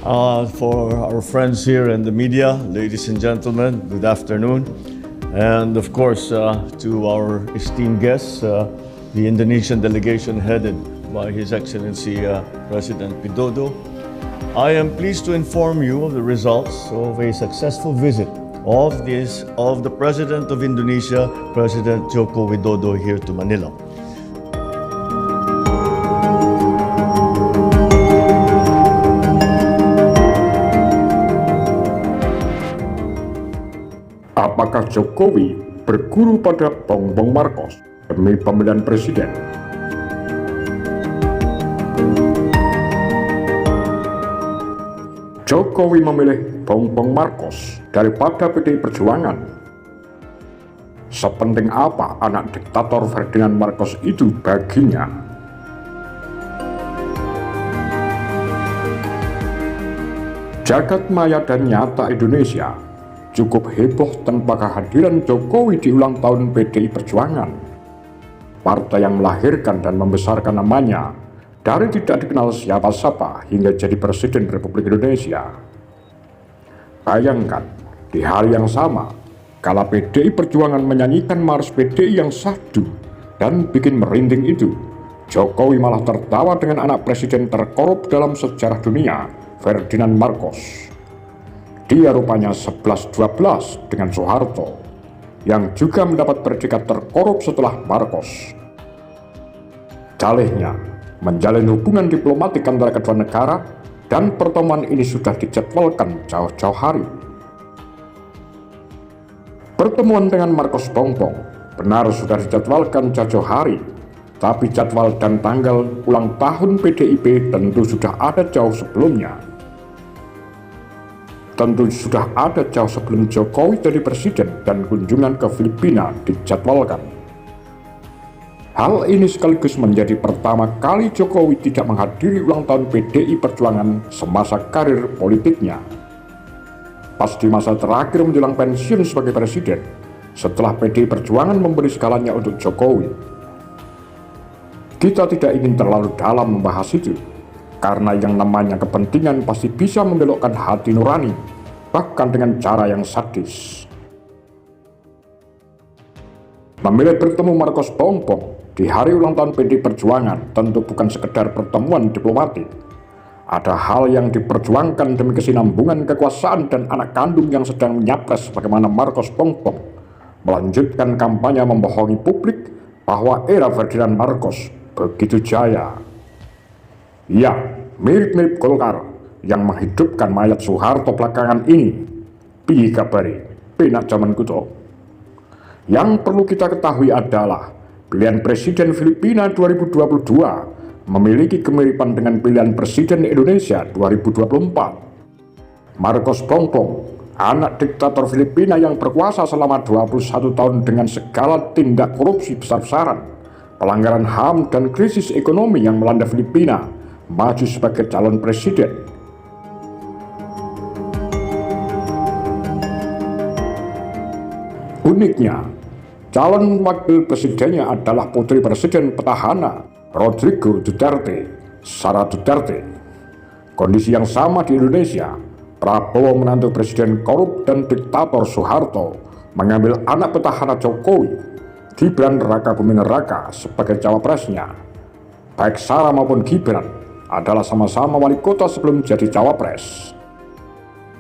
For our friends here in the media, ladies and gentlemen, good afternoon. And of course, to our esteemed guests, the Indonesian delegation headed by His Excellency President Widodo. I am pleased to inform you of the results of a successful visit of the President of Indonesia, President Joko Widodo, here to Manila. Apakah Jokowi berguru pada Bongbong Marcos demi pemilihan presiden? Jokowi memilih Bongbong Marcos daripada PDI Perjuangan. Sepenting apa anak diktator Ferdinand Marcos itu baginya? Jagat maya dan nyata Indonesia cukup heboh tanpa kehadiran Jokowi di ulang tahun PDI Perjuangan. Partai yang melahirkan dan membesarkan namanya dari tidak dikenal siapa-siapa hingga jadi Presiden Republik Indonesia. Bayangkan, di hari yang sama, kala PDI Perjuangan menyanyikan Mars PDI yang syahdu dan bikin merinding itu, Jokowi malah tertawa dengan anak presiden terkorup dalam sejarah dunia, Ferdinand Marcos. Dia rupanya 11-12 dengan Soeharto, yang juga mendapat predikat terkorup setelah Marcos. Dalihnya, menjalin hubungan diplomatik antara kedua negara, dan pertemuan ini sudah dijadwalkan jauh-jauh hari. Pertemuan dengan Marcos Bongbong benar sudah dijadwalkan jauh-jauh hari, tapi jadwal dan tanggal ulang tahun PDIP tentu sudah ada jauh sebelumnya. Tentu sudah ada jauh sebelum Jokowi jadi presiden dan kunjungan ke Filipina dijadwalkan. Hal ini sekaligus menjadi pertama kali Jokowi tidak menghadiri ulang tahun PDI Perjuangan semasa karir politiknya. Pas di masa terakhir menjelang pensiun sebagai presiden, setelah PDI Perjuangan memberi segalanya untuk Jokowi. Kita tidak ingin terlalu dalam membahas itu, karena yang namanya kepentingan pasti bisa membelokkan hati nurani, bahkan dengan cara yang sadis. Memilih bertemu Marcos Bongbong di hari ulang tahun PDI Perjuangan tentu bukan sekedar pertemuan diplomatik. Ada hal yang diperjuangkan demi kesinambungan kekuasaan dan anak kandung yang sedang menyapres bagaimana Marcos Bongbong melanjutkan kampanye membohongi publik bahwa era Ferdinand Marcos begitu jaya. Ya, mirip-mirip Golkar yang menghidupkan mayat Soeharto belakangan ini. Piye kabari, penak zaman kuto. Yang perlu kita ketahui adalah pilihan Presiden Filipina 2022 memiliki kemiripan dengan pilihan Presiden Indonesia 2024. Marcos Bongbong, anak diktator Filipina yang berkuasa selama 21 tahun dengan segala tindak korupsi besar-besaran, pelanggaran HAM dan krisis ekonomi yang melanda Filipina, maju sebagai calon presiden. Uniknya, calon wakil presidennya adalah putri presiden petahana Rodrigo Duterte, Sara Duterte. Kondisi yang sama di Indonesia, Prabowo menantu presiden korup dan diktator Soeharto mengambil anak petahana Jokowi, Gibran Raka Buming Raka sebagai cawapresnya. Baik Sara maupun Gibran adalah sama-sama wali kota sebelum jadi cawapres.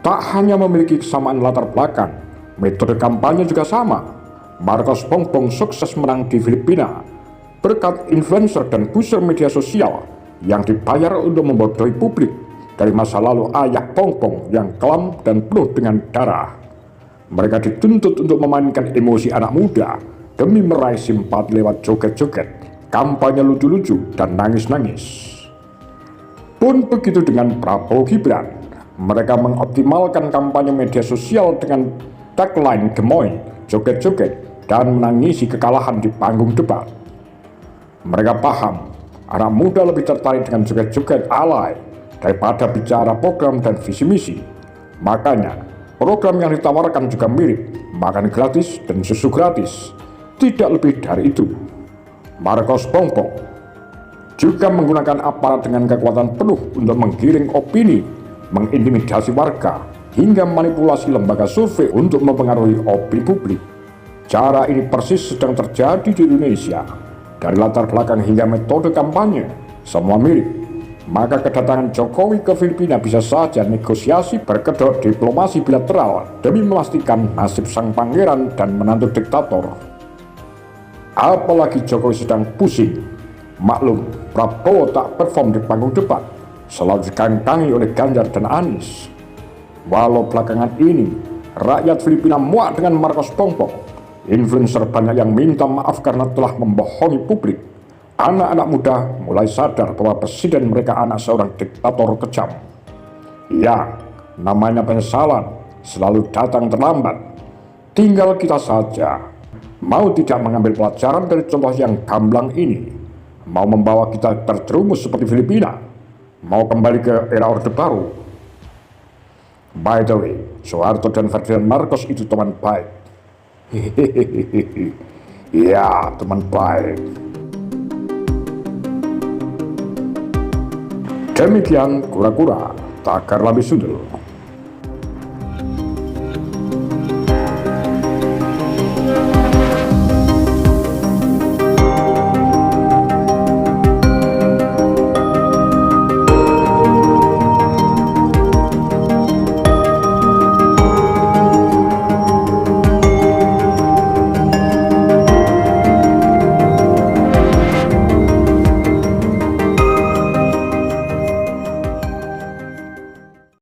Tak hanya memiliki kesamaan latar belakang, metode kampanye juga sama. Marcos Bongbong sukses menang di Filipina berkat influencer dan pusher media sosial yang dibayar untuk membodohi publik dari masa lalu ayah Bongbong yang kelam dan penuh dengan darah. Mereka dituntut untuk memainkan emosi anak muda demi meraih simpati lewat joget-joget, kampanye lucu-lucu, dan nangis-nangis. Pun begitu dengan Prabowo Gibran, mereka mengoptimalkan kampanye media sosial dengan tagline gemoy, joget-joget, dan menangisi kekalahan di panggung debat. Mereka paham, anak muda lebih tertarik dengan joget-joget alay daripada bicara program dan visi misi. Makanya, program yang ditawarkan juga mirip, makan gratis dan susu gratis, tidak lebih dari itu. Marcos Bongbong juga menggunakan aparat dengan kekuatan penuh untuk menggiring opini mengintimidasi warga, hingga manipulasi lembaga survei untuk mempengaruhi opini publik. Cara ini persis sedang terjadi di Indonesia. Dari latar belakang hingga metode kampanye, semua mirip. Maka kedatangan Jokowi ke Filipina bisa saja negosiasi berkedok diplomasi bilateral demi memastikan nasib sang pangeran dan menantu diktator. Apalagi Jokowi sedang pusing. Maklum, Prabowo tak perform di panggung depan, selalu dikangkangi oleh Ganjar dan Anies. Walau belakangan ini rakyat Filipina muak dengan Marcos Bongbong, influencer banyak yang minta maaf karena telah membohongi publik. Anak-anak muda mulai sadar bahwa presiden mereka anak seorang diktator kejam. Ya, namanya penyesalan selalu datang terlambat. Tinggal kita saja mau tidak mengambil pelajaran dari contoh yang gamblang ini, mau membawa kita terjerumus seperti Filipina, mau kembali ke era Orde Baru. By the way, Soeharto dan Ferdinand Marcos itu teman baik. Ya, teman baik. Demikian kura-kura takar lebih sundul.